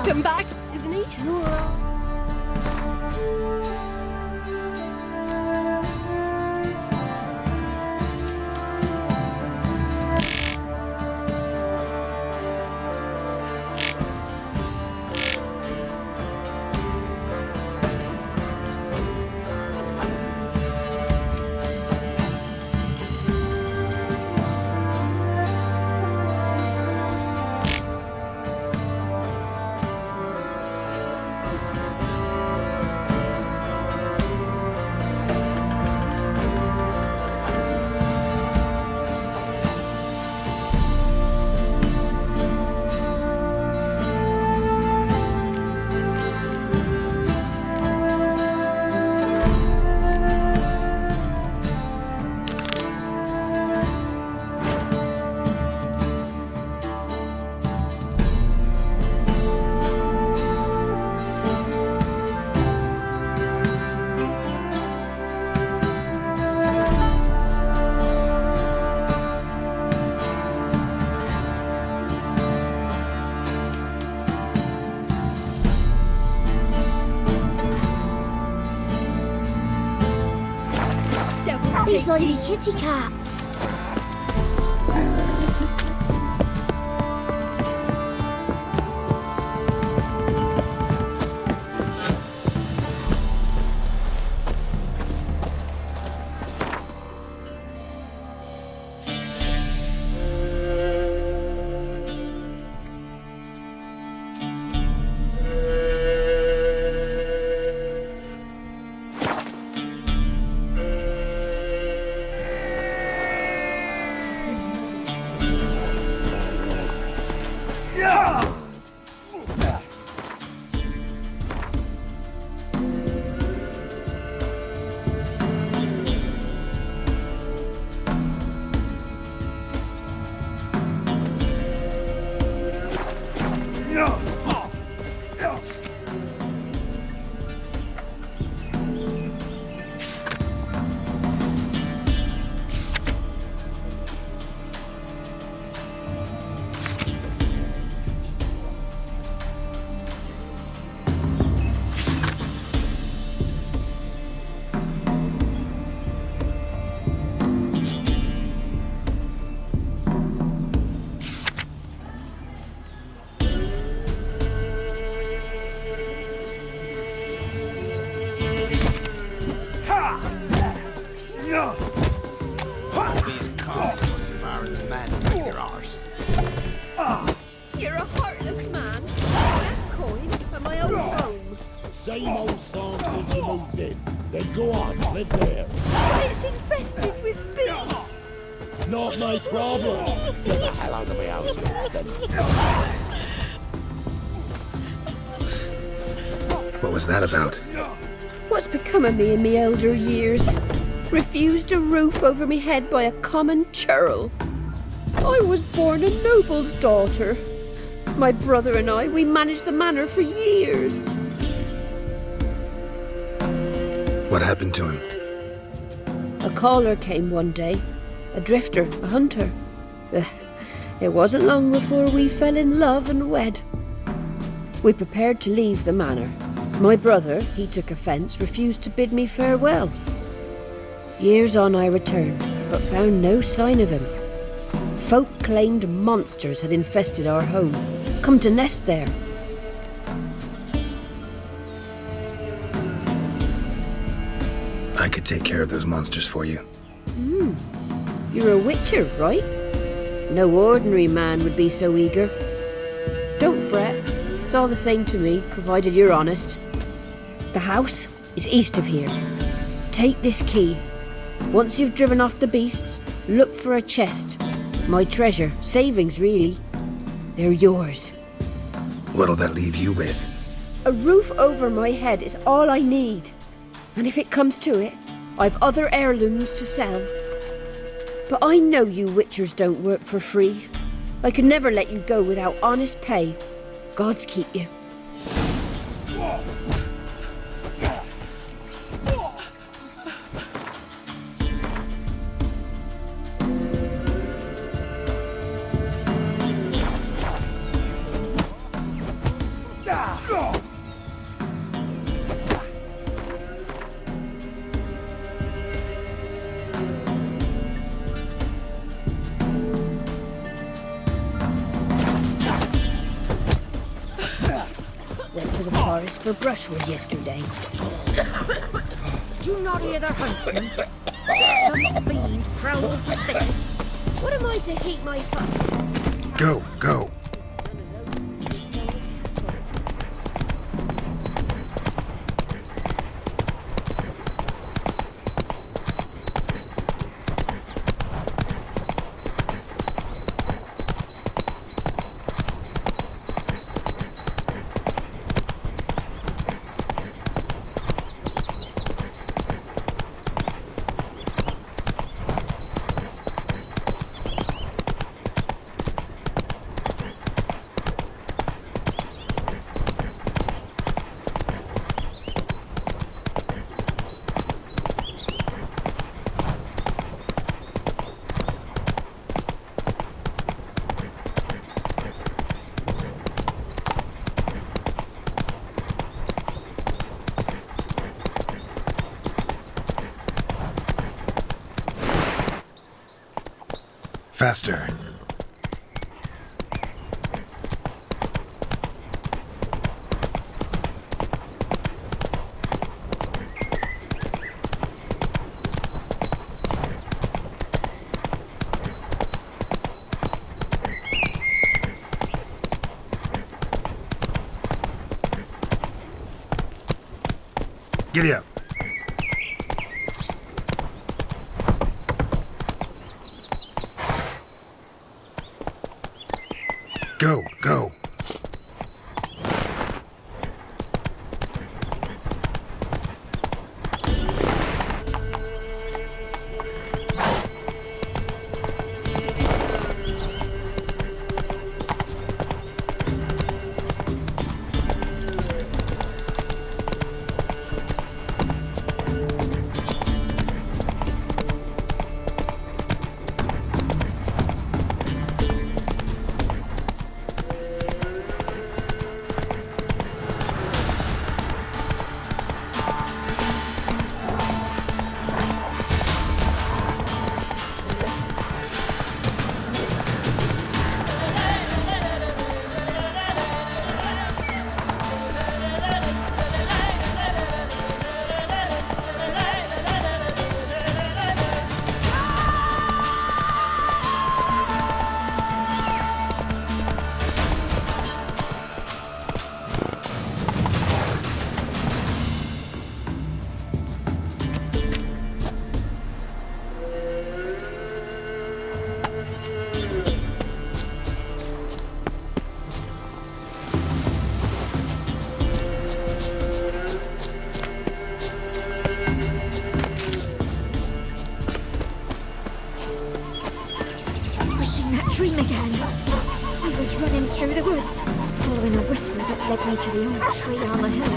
Welcome back, isn't he? These lovely kitty cats. You're a heartless man. That coin at my old home. Same old song since you moved in. Then go on, live there. But it's infested with beasts. Not my problem. Get the hell out of my house. What was that about? What's become of me in me elder years? Refused a roof over me head by a common churl. I was born a noble's daughter. My brother and I, we managed the manor for years. What happened to him? A caller came one day. A drifter, a hunter. It wasn't long before we fell in love and wed. We prepared to leave the manor. My brother, he took offence, refused to bid me farewell. Years on I returned, but found no sign of him. Folk claimed monsters had infested our home, come to nest there. I could take care of those monsters for you. You're a witcher, right? No ordinary man would be so eager. Don't fret, it's all the same to me, provided you're honest. The house is east of here. Take this key. Once you've driven off the beasts, look for a chest. My treasure, savings really. They're yours. What'll that leave you with? A roof over my head is all I need. And if it comes to it, I've other heirlooms to sell. But I know you witchers don't work for free. I could never let you go without honest pay. Gods keep you. to the forest for brushwood yesterday. Do you not hear the huntsman? Some fiend prowls the thickets. What am I to heat my fire? Go, go. Faster. Giddy up. Go, go. Dream again. I was running through the woods, following a whisper that led me to the old tree on the hill.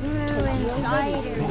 We're inside her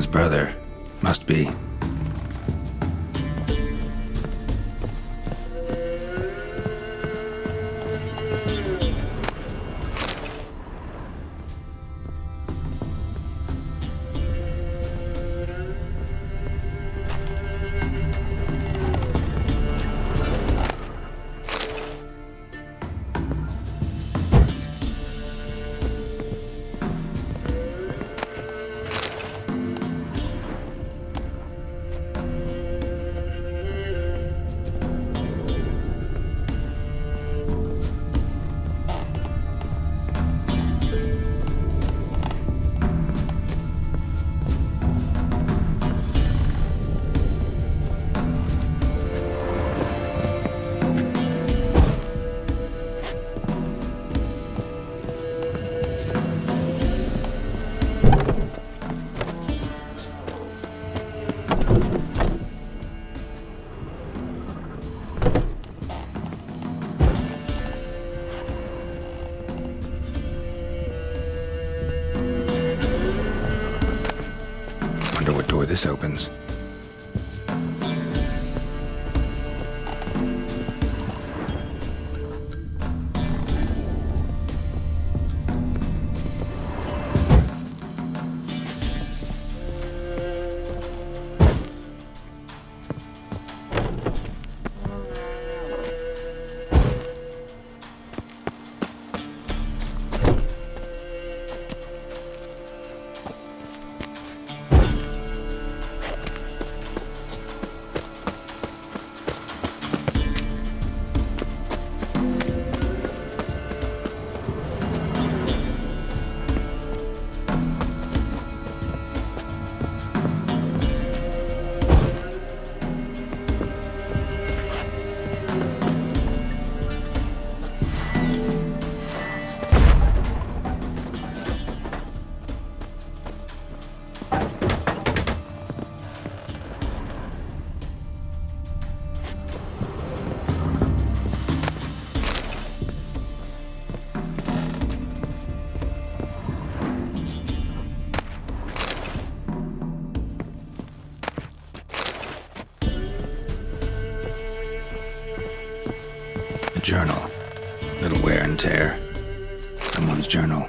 Reardon's brother. Must be. Wonder what door this opens. A journal. Little wear and tear. Someone's journal.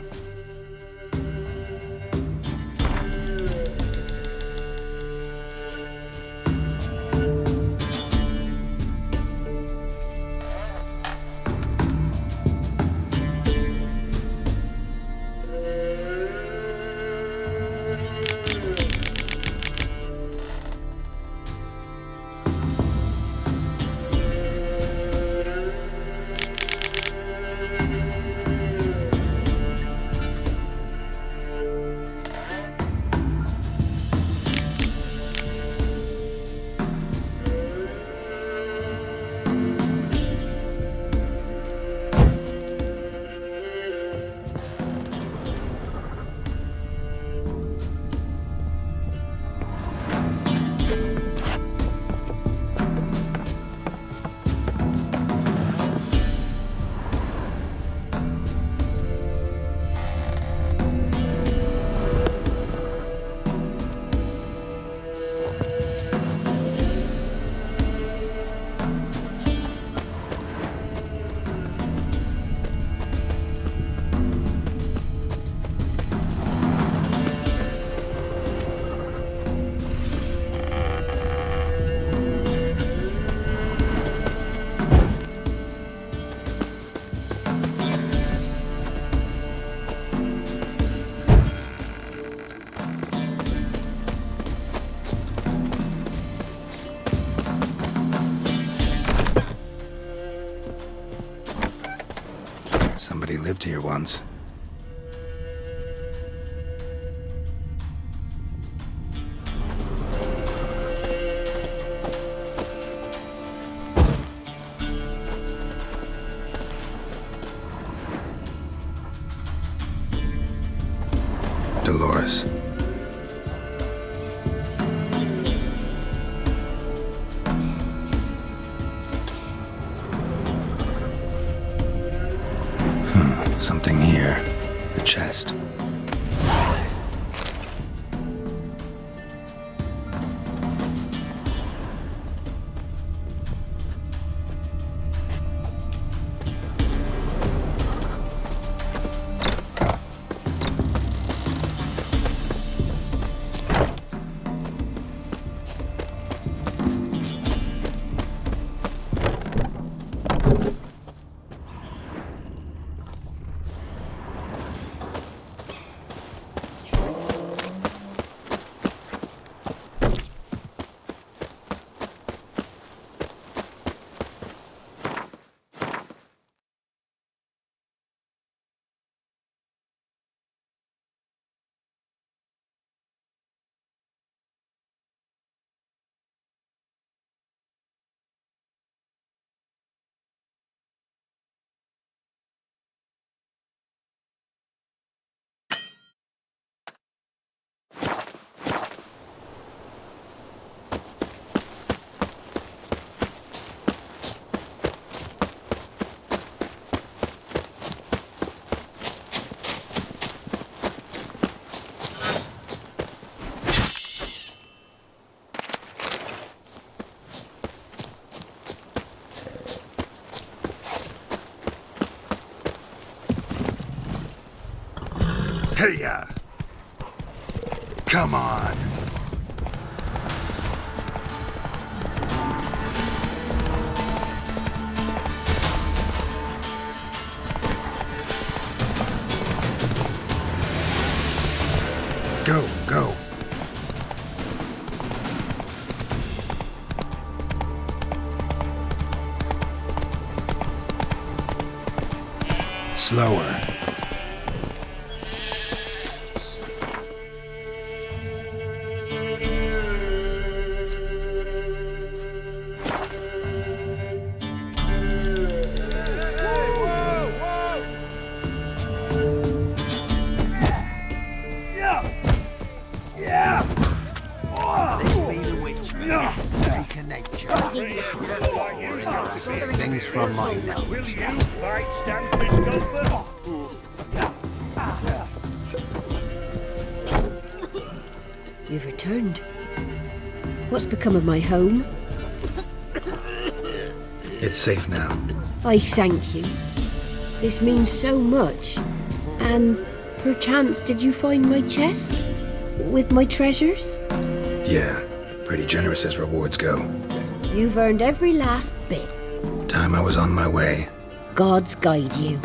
Somebody lived here once. Dolores. Something here. The chest. Hey-ya! Come on! Go, go! Slower. This be the witch, man. Freak of nature. Things from my nose. Will you fight Stanfish Gulper? You've returned. What's become of my home? It's safe now. I thank you. This means so much. And perchance did you find my chest? With my treasures? Yeah, pretty generous as rewards go. You've earned every last bit. Time I was on my way. Gods guide you.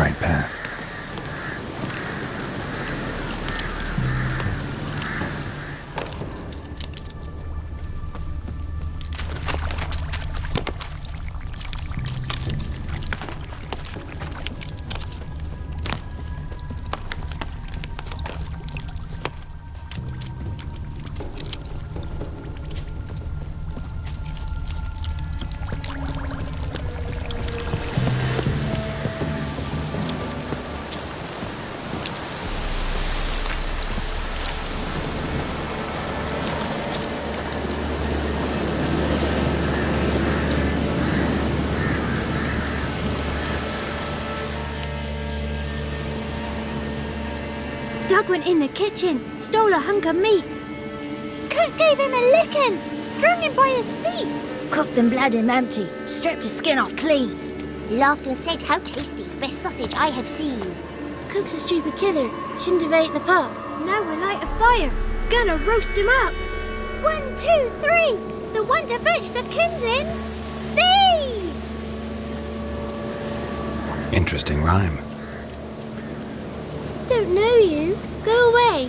right path. Doug went in the kitchen, stole a hunk of meat. Cook gave him a licking, strung him by his feet. Cooked and bled him empty, stripped his skin off clean. Laughed and said, "How tasty, best sausage I have seen." Cook's a stupid killer, shouldn't have ate the pup. Now we'll light a fire, gonna roast him up. 1, 2, 3, the one to fetch the kindlings. Thee! Interesting rhyme. Don't know you. Go away.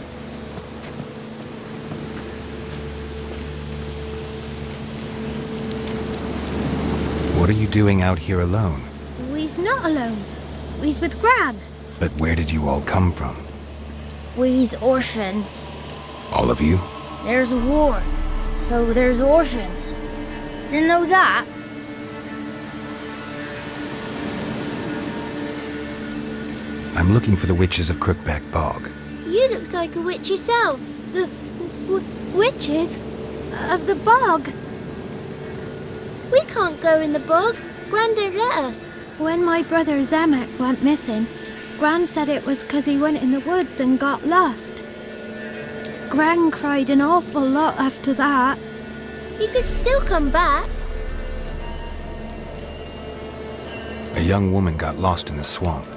What are you doing out here alone? We's not alone. We's with Gran. But where did you all come from? We's orphans. All of you? There's a war, so there's orphans. Didn't know that? I'm looking for the witches of Crookback Bog. You looks like a witch yourself. The witches of the bog. We can't go in the bog. Gran don't let us. When my brother Zemek went missing, Gran said it was 'cause he went in the woods and got lost. Gran cried an awful lot after that. He could still come back. A young woman got lost in the swamp.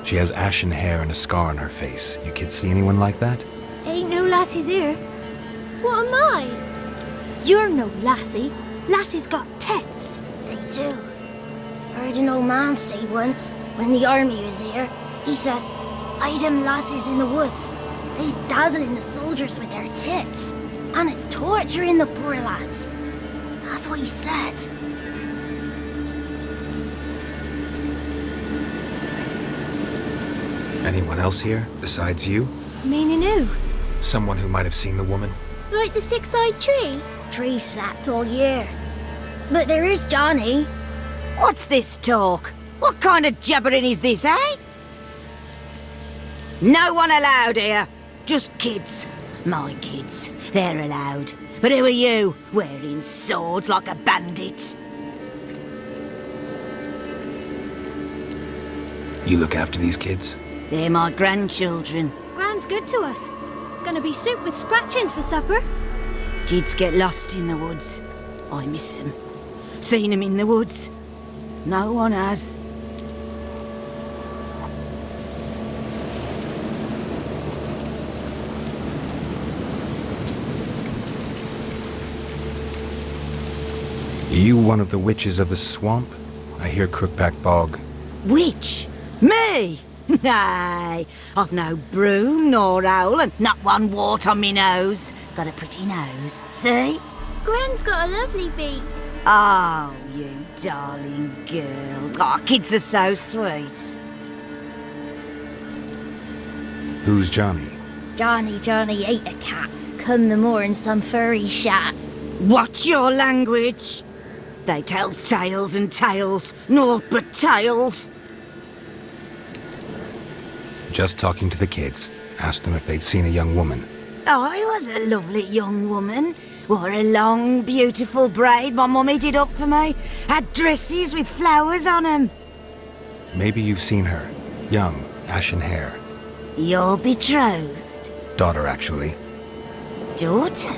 She has ashen hair and a scar on her face. You kids see anyone like that? Ain't no lassies here. What am I? You're no lassie. Lassie's got tits. They do. Heard an old man say once, when the army was here, he says, "Hide them lasses in the woods. They's dazzling the soldiers with their tits. And it's torturing the poor lads." That's what he said. Anyone else here, besides you? Meaning who? Someone who might have seen the woman? Like the six-eyed tree? Tree slapped all year. But there is Johnny. What's this talk? What kind of jabbering is this, eh? No one allowed here. Just kids. My kids. They're allowed. But who are you, wearing swords like a bandit? You look after these kids? They're my grandchildren. Gran's good to us. Gonna be soup with scratchings for supper. Kids get lost in the woods. I miss them. Seen them in the woods. No one has. Are you one of the witches of the swamp? I hear Crookback Bog. Witch? Me? Nay, I've no broom nor owl and not one wart on me nose. Got a pretty nose, see? Gran's got a lovely beak. Oh, you darling girl. Oh, kids are so sweet. Who's Johnny? Johnny ate a cat. Come the more in some furry shat. Watch your language. They tells tales and tales, naught but tales. Just talking to the kids. Asked them if they'd seen a young woman. I was a lovely young woman. Wore a long, beautiful braid my mummy did up for me. Had dresses with flowers on 'em. Maybe you've seen her. Young, ashen hair. You're betrothed? Daughter, actually. Daughter?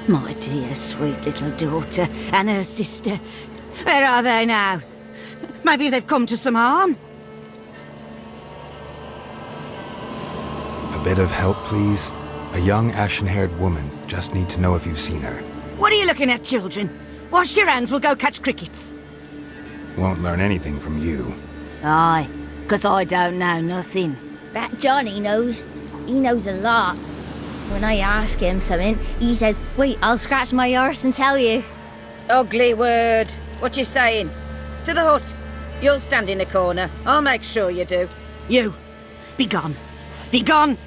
My dear, sweet little daughter and her sister. Where are they now? Maybe they've come to some harm. A bit of help, please? A young, ashen-haired woman. Just need to know if you've seen her. What are you looking at, children? Wash your hands, we'll go catch crickets. Won't learn anything from you. Aye, 'cause I don't know nothing. That Johnny knows. He knows a lot. When I ask him something, he says, wait, I'll scratch my arse and tell you. Ugly word. What you saying? To the hut. You'll stand in a corner. I'll make sure you do. You, be gone. Be gone!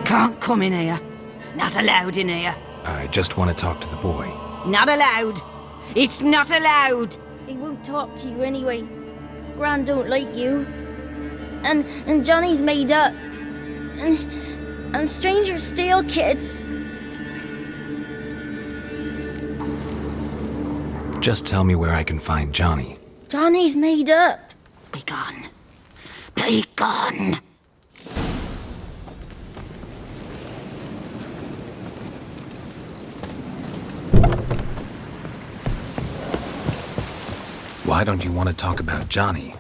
Can't come in here. Not allowed in here. I just want to talk to the boy. Not allowed. It's not allowed. He won't talk to you anyway. Gran don't like you. And Johnny's made up. And strangers steal kids. Just tell me where I can find Johnny. Johnny's made up. Be gone. Be gone. Why don't you want to talk about Johnny?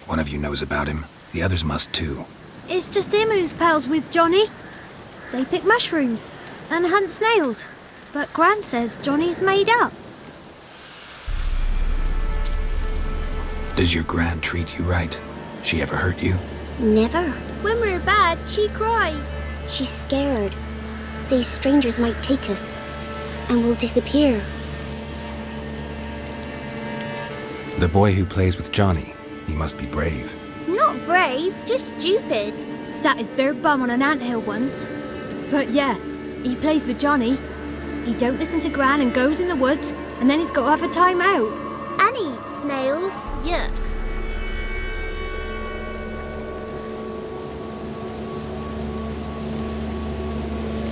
One of you knows about him. The others must too. It's just him who's pals with Johnny. They pick mushrooms and hunt snails. But Gran says Johnny's made up. Does your gran treat you right? She ever hurt you? Never. When we're bad, she cries. She's scared. Says strangers might take us. And we'll disappear. The boy who plays with Johnny, he must be brave. Not brave, just stupid. Sat his bare bum on an anthill once. But yeah, he plays with Johnny. He don't listen to Gran and goes in the woods, and then he's got to have a time out. And he eats snails. Yuck.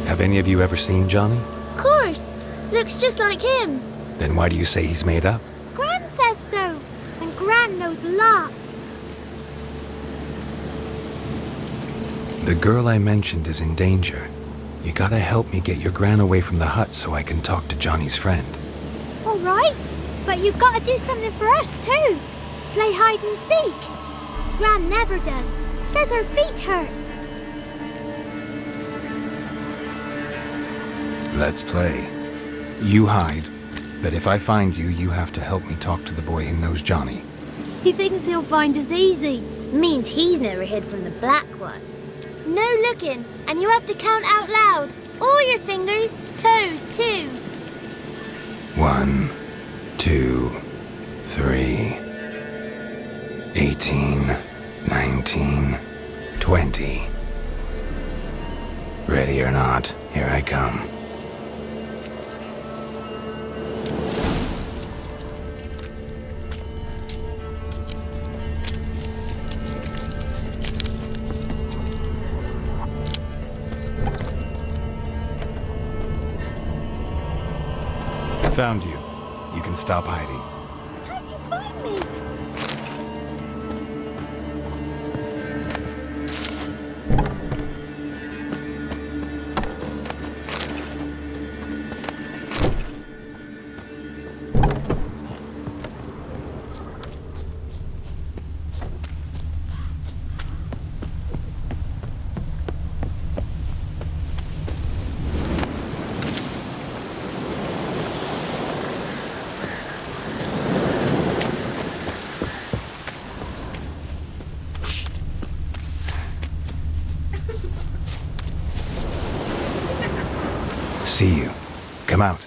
Have any of you ever seen Johnny? Of course. Looks just like him. Then why do you say he's made up? Gran says so. And Gran knows lots. The girl I mentioned is in danger. You gotta help me get your gran away from the hut so I can talk to Johnny's friend. All right. But you've got to do something for us too. Play hide and seek. Gran never does. Says her feet hurt. Let's play. You hide, but if I find you, you have to help me talk to the boy who knows Johnny. He thinks he'll find us easy. Means he's never hid from the black ones. No looking, and you have to count out loud. All your fingers, toes too. 1, 2, 3, 18, 19, 20. Ready or not, here I come. Found you. You can stop hiding. How'd you find me? see you. Come out.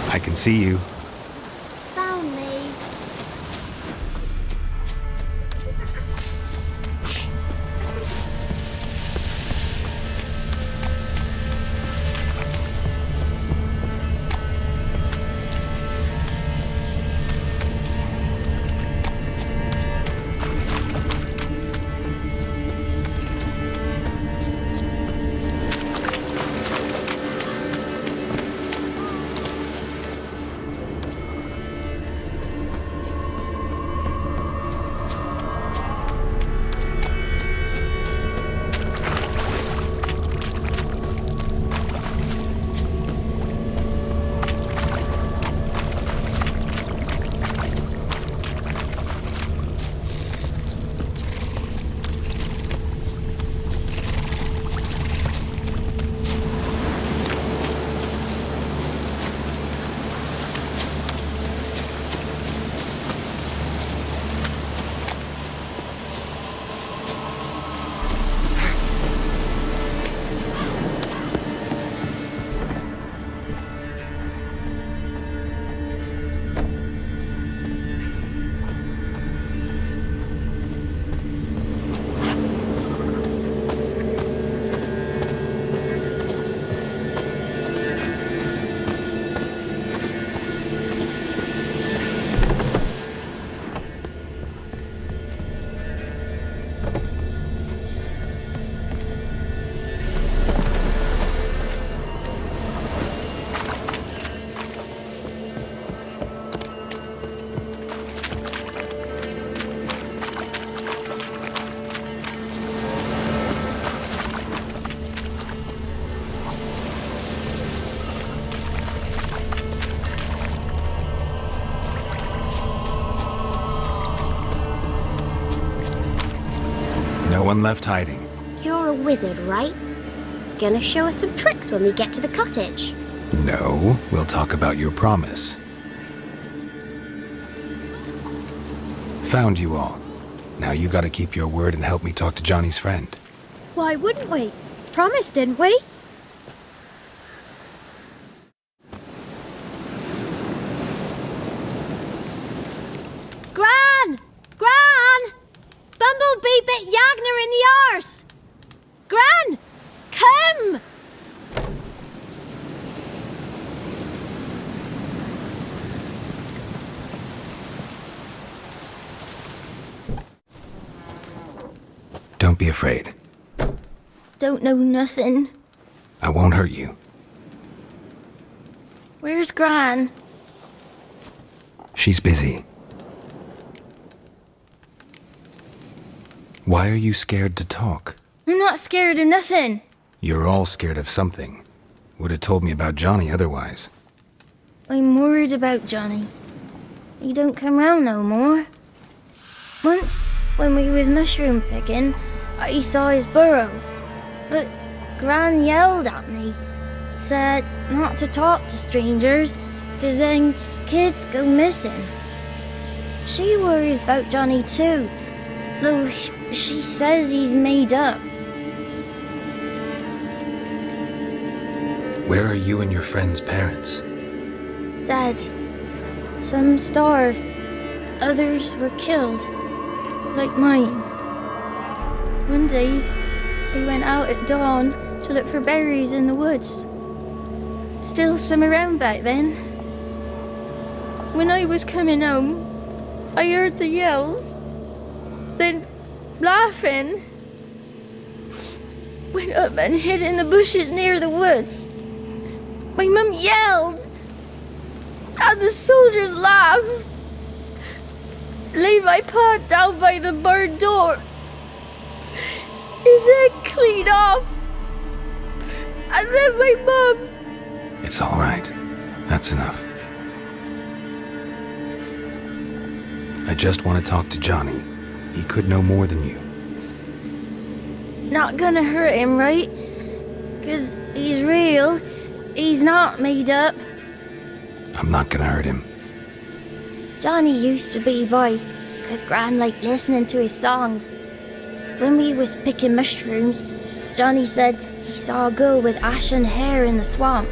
I can see you. Found me. No one left hiding. You're a wizard, right? Gonna show us some tricks when we get to the cottage. No, we'll talk about your promise. Found you all. Now you gotta keep your word and help me talk to Johnny's friend. Why wouldn't we? Promised, didn't we? Gran! Gran! Bumblebee bit Yagner in the arse! Gran! Come! Don't be afraid. Don't know nothing. I won't hurt you. Where's Gran? She's busy. Why are you scared to talk? I'm not scared of nothing. You're all scared of something. Would have told me about Johnny otherwise. I'm worried about Johnny. He don't come round no more. Once, when we was mushroom picking, I saw his burrow. But Gran yelled at me, said not to talk to strangers, 'cause then kids go missing. She worries about Johnny too, though she says he's made up. Where are you and your friend's parents? Dad, some starved, others were killed, like mine. One day, we went out at dawn to look for berries in the woods. Still some around back then. When I was coming home, I heard the yells, then laughing. Went up and hid in the bushes near the woods. My mum yelled, and the soldiers laughed. Laid my pa down by the barn door. His head clean off. And then my mum. It's all right. That's enough. I just want to talk to Johnny. He could know more than you. Not gonna hurt him, right? 'Cause he's real. He's not made up. I'm not gonna hurt him. Johnny used to be by, 'cause Gran liked listening to his songs. When we was picking mushrooms, Johnny said he saw a girl with ashen hair in the swamp.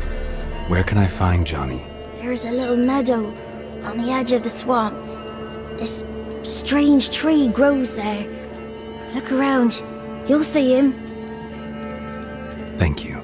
Where can I find Johnny? There's a little meadow on the edge of the swamp. This strange tree grows there. Look around. You'll see him. Thank you.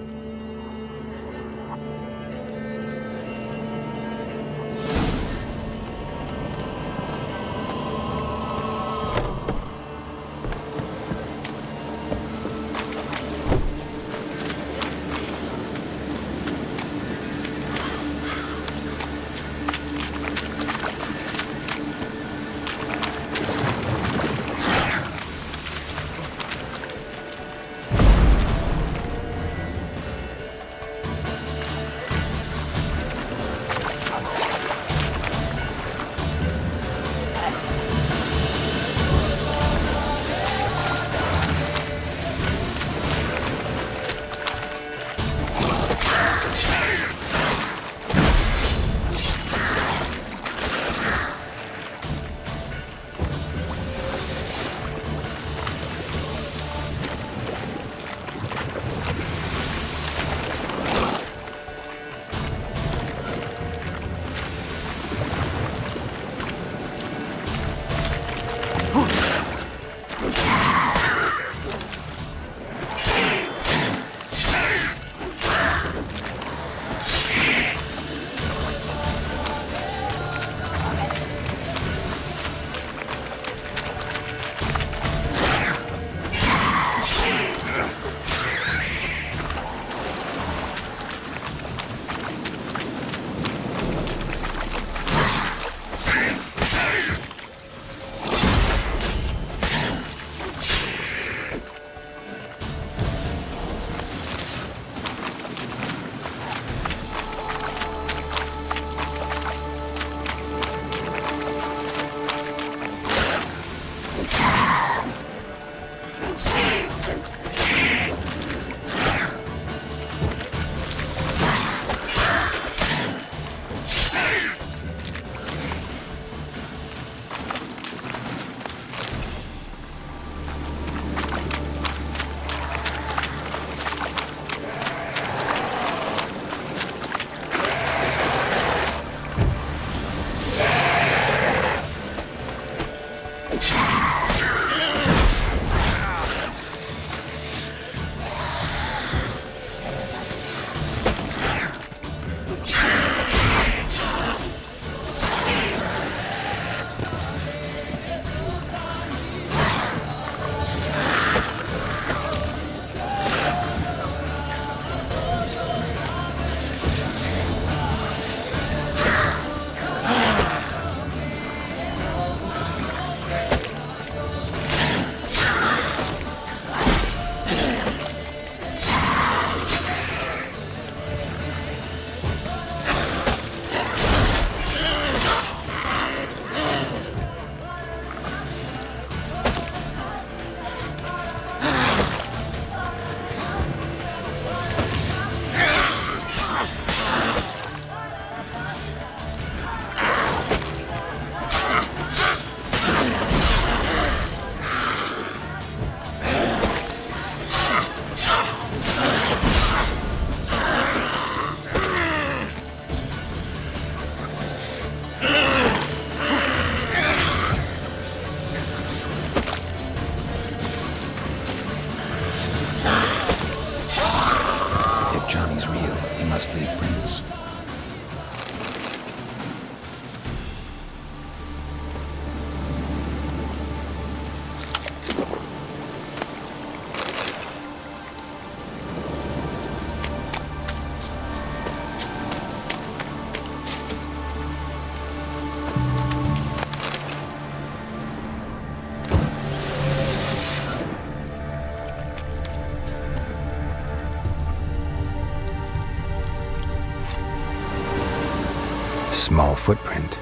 small footprint.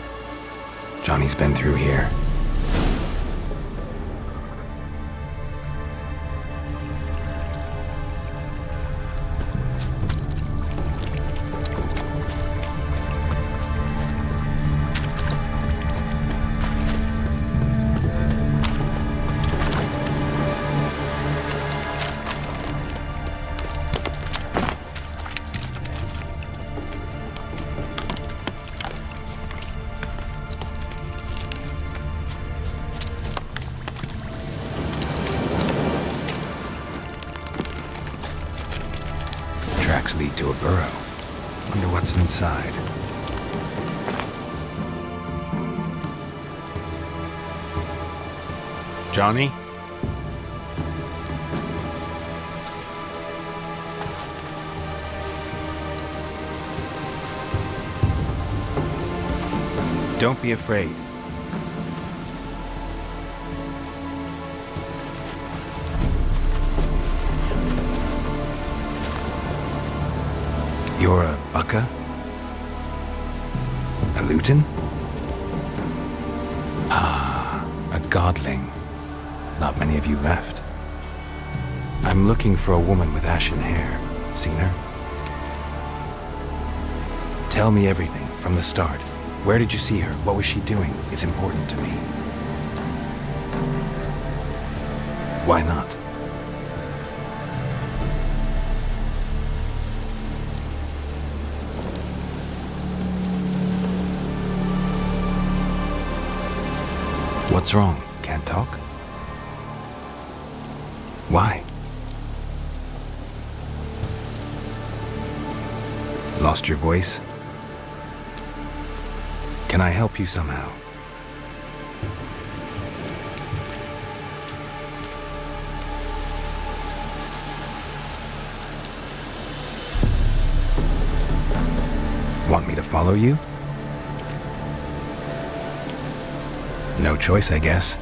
Johnny's been through here. Tracks lead to a burrow. Wonder what's inside. Johnny? Don't be afraid. You're a bucka? A luton? Ah, a godling. Not many of you left. I'm looking for a woman with ashen hair. Seen her? Tell me everything from the start. Where did you see her? What was she doing? It's important to me. Why not? What's wrong? Can't talk? Why? Lost your voice? Can I help you somehow? Want me to follow you? No choice, I guess.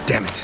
Damn it.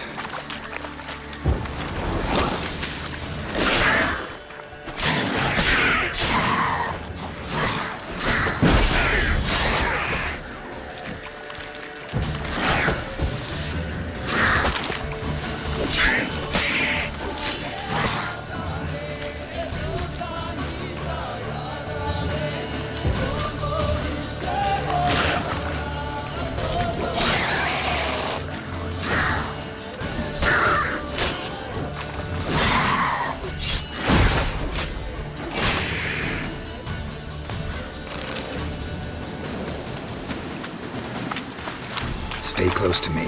Stay close to me.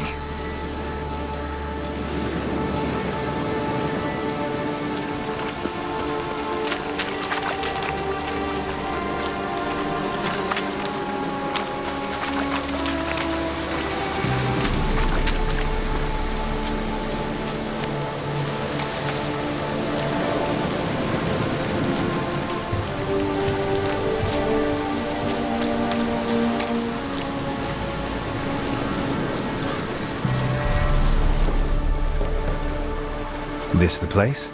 This the place?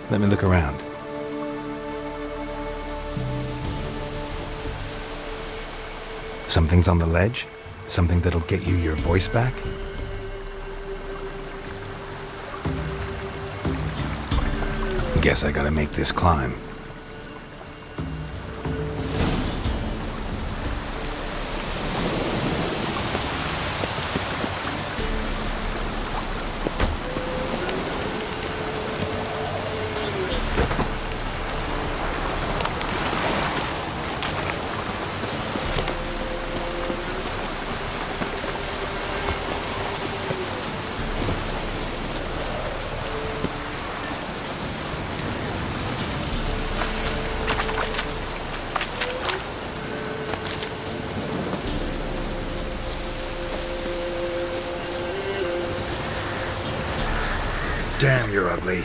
Let me look around. Something's on the ledge? Something that'll get you your voice back? Guess I gotta make this climb. Damn, you're ugly.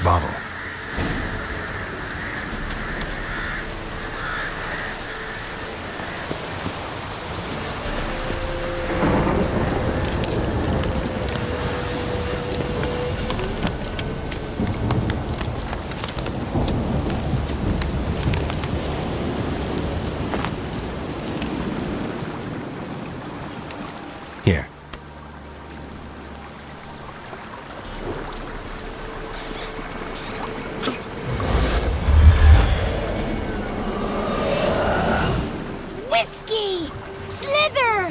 bottle. Here. Whiskey! Slither!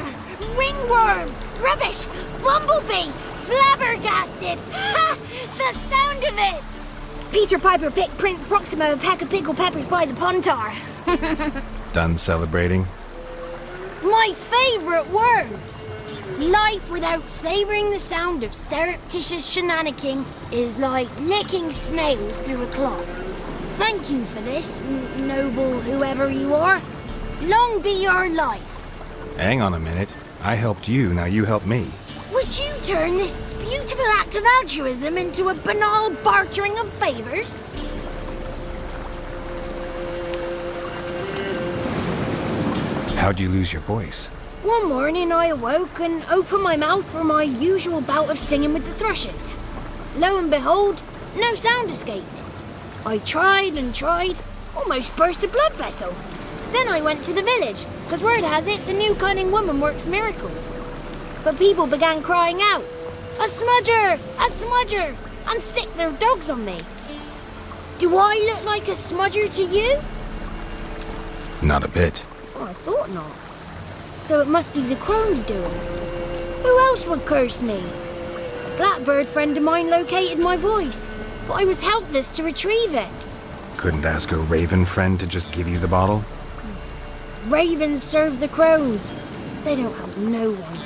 Ringworm! Rubbish! Bumblebee! Flabbergasted! Ha! The sound of it! Peter Piper picked Prince Proximo a pack of pickled peppers by the pontar. Done celebrating? My favourite words! Life without savouring the sound of surreptitious shenanigans is like licking snails through a clock. Thank you for this, noble whoever you are. Long be your life. Hang on a minute. I helped you, now you help me. Would you turn this beautiful act of altruism into a banal bartering of favours? How'd you lose your voice? One morning I awoke and opened my mouth for my usual bout of singing with the thrushes. Lo and behold, no sound escaped. I tried and tried, almost burst a blood vessel. Then I went to the village, because word has it the new cunning woman works miracles. But people began crying out, "A smudger! A smudger!" and sick their dogs on me. Do I look like a smudger to you? Not a bit. Oh, I thought not. So it must be the crone's doing. Who else would curse me? A blackbird friend of mine located my voice, but I was helpless to retrieve it. Couldn't ask a raven friend to just give you the bottle? Ravens serve the crones. They don't help no one.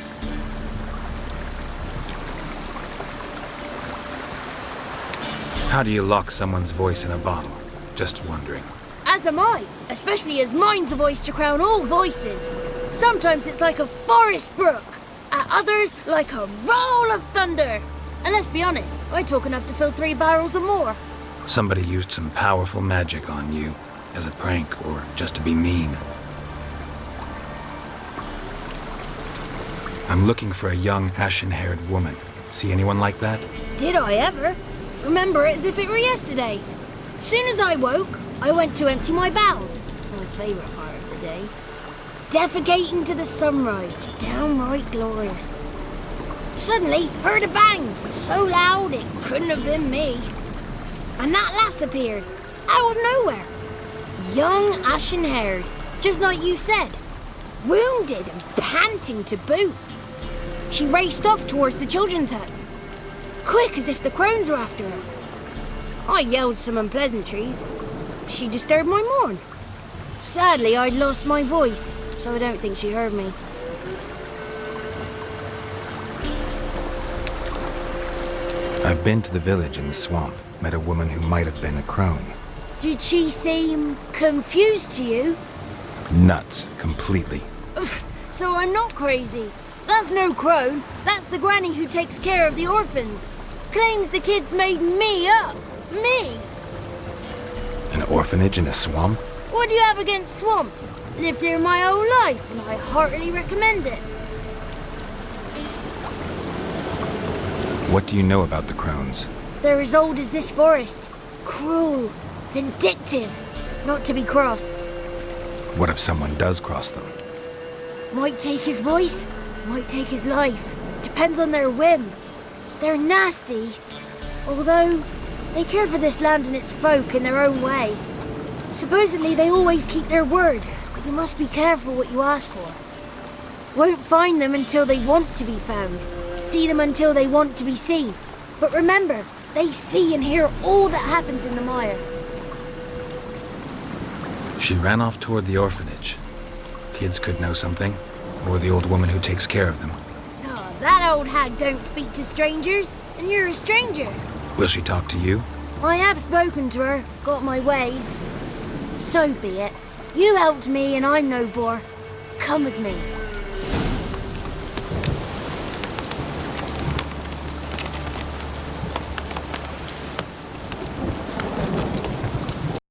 How do you lock someone's voice in a bottle? Just wondering. As am I, especially as mine's a voice to crown all voices. Sometimes it's like a forest brook, at others like a roll of thunder. And let's be honest, I talk enough to fill 3 barrels or more. Somebody used some powerful magic on you, as a prank or just to be mean. I'm looking for a young, ashen-haired woman. See anyone like that? Did I ever? Remember it as if it were yesterday. Soon as I woke, I went to empty my bowels. My favourite part of the day. Defecating to the sunrise. Downright glorious. Suddenly, heard a bang. So loud it couldn't have been me. And that lass appeared. Out of nowhere. Young, ashen-haired. Just like you said. Wounded and panting to boot. She raced off towards the children's hut. Quick as if the crones were after her. I yelled some unpleasantries. She disturbed my morn. Sadly, I'd lost my voice, so I don't think she heard me. I've been to the village in the swamp, met a woman who might have been a crone. Did she seem confused to you? Nuts, completely. So I'm not crazy. That's no crone. That's the granny who takes care of the orphans. Claims the kids made me up. Me. An orphanage in a swamp? What do you have against swamps? Lived here my whole life, and I heartily recommend it. What do you know about the crones? They're as old as this forest. Cruel. Vindictive. Not to be crossed. What if someone does cross them? Might take his voice, might take his life. Depends on their whim. They're nasty. Although, they care for this land and its folk in their own way. Supposedly they always keep their word, but you must be careful what you ask for. Won't find them until they want to be found. See them until they want to be seen. But remember, they see and hear all that happens in the mire. She ran off toward the orphanage. Kids could know something, or the old woman who takes care of them. Oh, that old hag don't speak to strangers, and you're a stranger. Will she talk to you? I have spoken to her, got my ways. So be it. You helped me and I'm no bore. Come with me.